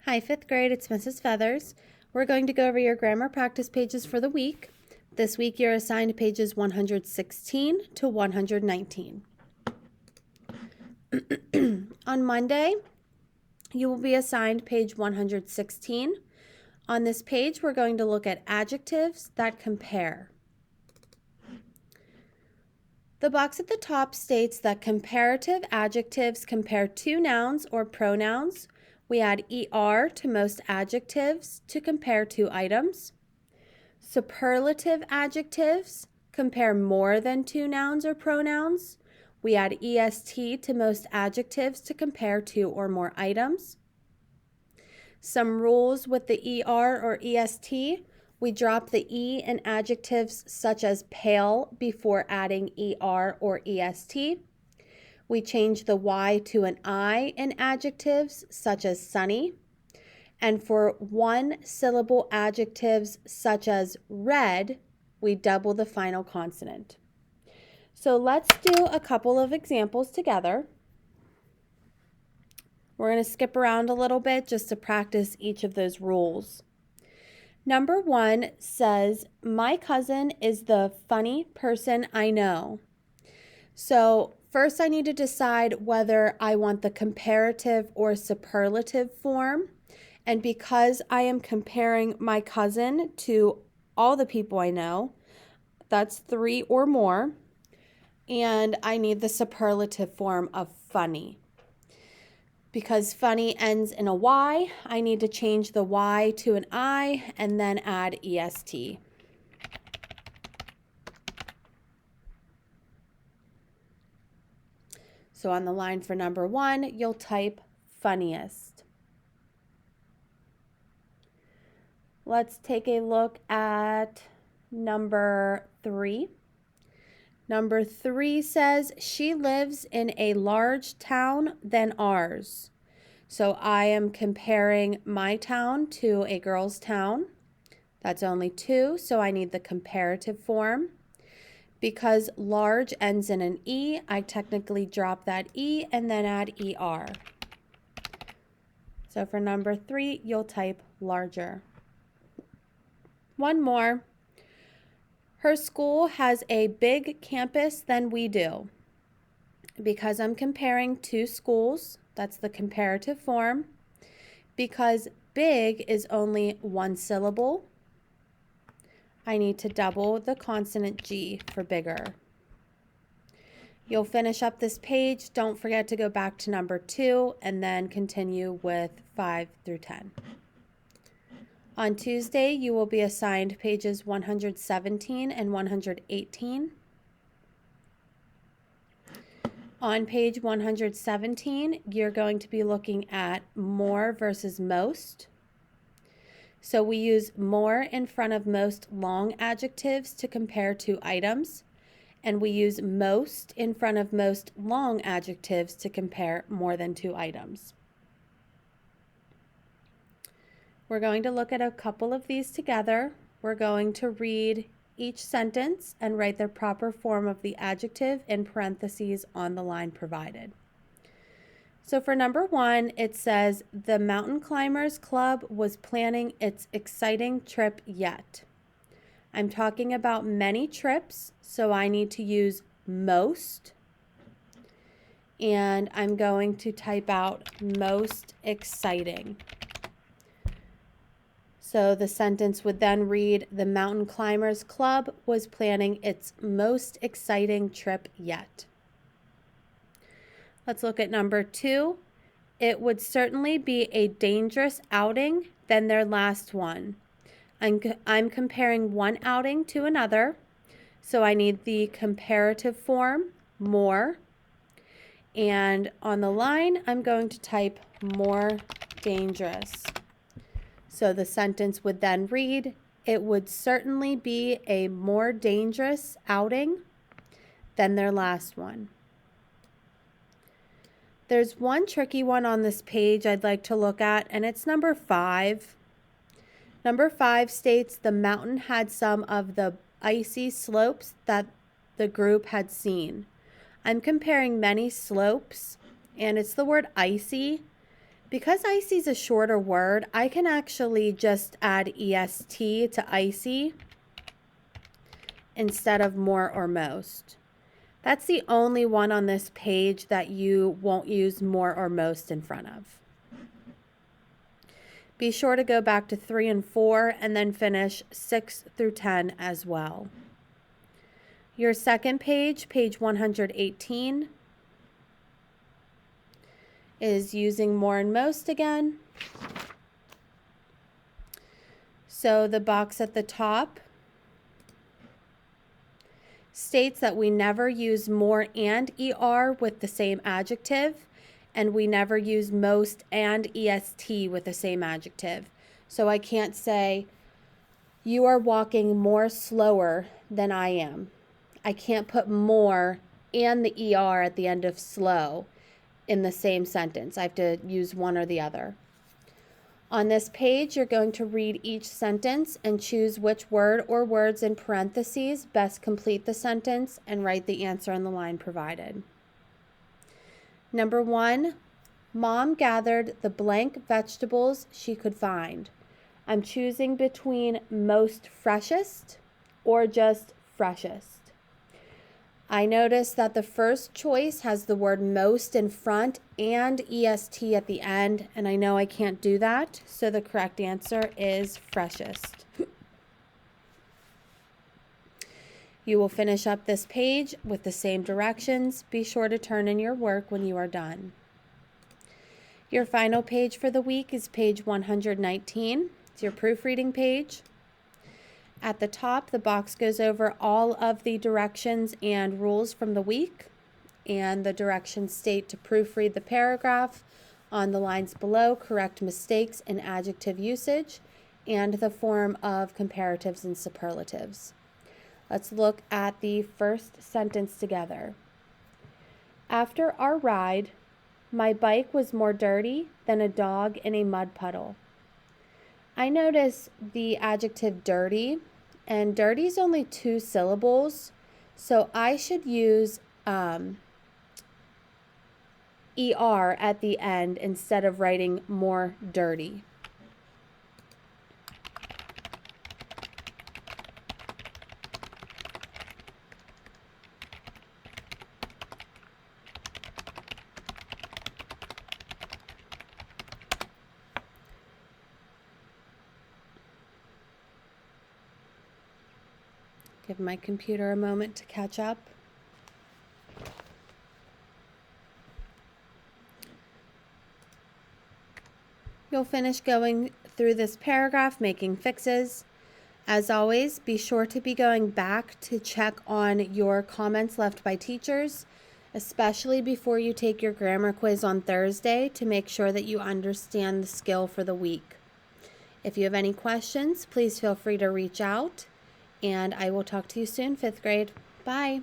Hi, 5th grade, it's Mrs. Feathers. We're going to go over your grammar practice pages for the week. This week you're assigned pages 116 to 119. On Monday, you will be assigned page 116. On this page, we're going to look at adjectives that compare. The box at the top states that comparative adjectives compare two nouns or pronouns. We add ER to most adjectives to compare two items. Superlative adjectives compare more than two nouns or pronouns. We add EST to most adjectives to compare two or more items. Some rules with the ER or EST. We drop the E in adjectives such as pale before adding ER or EST. We change the Y to an I in adjectives such as sunny. And for one-syllable adjectives such as red, we double the final consonant. So let's do a couple of examples together. We're going to skip around a little bit just to practice each of those rules. Number 1 says, my cousin is the funny person I know. So first I need to decide whether I want the comparative or superlative form. And because I am comparing my cousin to all the people I know, that's 3 or more, and I need the superlative form of funny. Because funny ends in a Y, I need to change the Y to an I and then add EST. So on the line for number 1, you'll type funniest. Let's take a look at number 3. Number 3 says, she lives in a large town than ours. So I am comparing my town to a girl's town. That's only 2, so I need the comparative form. Because large ends in an E, I technically drop that E and then add ER. So for number 3, you'll type larger. One more. Her school has a big campus than we do. Because I'm comparing two schools, that's the comparative form. Because big is only one syllable, I need to double the consonant G for bigger. You'll finish up this page. Don't forget to go back to number 2 and then continue with 5 through 10. On Tuesday, you will be assigned pages 117 and 118. On page 117, you're going to be looking at more versus most. So we use more in front of most long adjectives to compare two items, and we use most in front of most long adjectives to compare more than two items. We're going to look at a couple of these together. We're going to read each sentence and write the proper form of the adjective in parentheses on the line provided. So for number 1, it says, the Mountain Climbers Club was planning its exciting trip yet. I'm talking about many trips, so I need to use most. And I'm going to type out most exciting. So the sentence would then read, the Mountain Climbers Club was planning its most exciting trip yet. Let's look at number 2. It would certainly be a dangerous outing than their last one. I'm comparing one outing to another, so I need the comparative form, more. And on the line, I'm going to type more dangerous. So the sentence would then read, it would certainly be a more dangerous outing than their last one. There's one tricky one on this page I'd like to look at, and it's number 5. Number 5 states the mountain had some of the icy slopes that the group had seen. I'm comparing many slopes, and it's the word icy, Because icy is a shorter word, I can actually just add est to icy instead of more or most. That's the only one on this page that you won't use more or most in front of. Be sure to go back to 3 and 4 and then finish 6 through 10 as well. Your second page, page 118, is using more and most again. So the box at the top states that we never use more and ER with the same adjective, and we never use most and EST with the same adjective. So I can't say, you are walking more slower than I am. I can't put more and the ER at the end of slow in the same sentence. I have to use one or the other. On this page, you're going to read each sentence and choose which word or words in parentheses best complete the sentence and write the answer on the line provided. Number 1, Mom gathered the blank vegetables she could find. I'm choosing between most freshest or just freshest. I notice that the first choice has the word most in front and EST at the end, and I know I can't do that, so the correct answer is freshest. You will finish up this page with the same directions. Be sure to turn in your work when you are done. Your final page for the week is page 119. It's your proofreading page. At the top, the box goes over all of the directions and rules from the week, and the directions state to proofread the paragraph. On the lines below, correct mistakes in adjective usage and the form of comparatives and superlatives. Let's look at the first sentence together. After our ride, my bike was more dirty than a dog in a mud puddle. I notice the adjective dirty, and dirty is only 2 syllables, so I should use ER at the end instead of writing more dirty. Give my computer a moment to catch up. You'll finish going through this paragraph, making fixes. As always, be sure to be going back to check on your comments left by teachers, especially before you take your grammar quiz on Thursday, to make sure that you understand the skill for the week. If you have any questions, please feel free to reach out. And I will talk to you soon, 5th grade. Bye.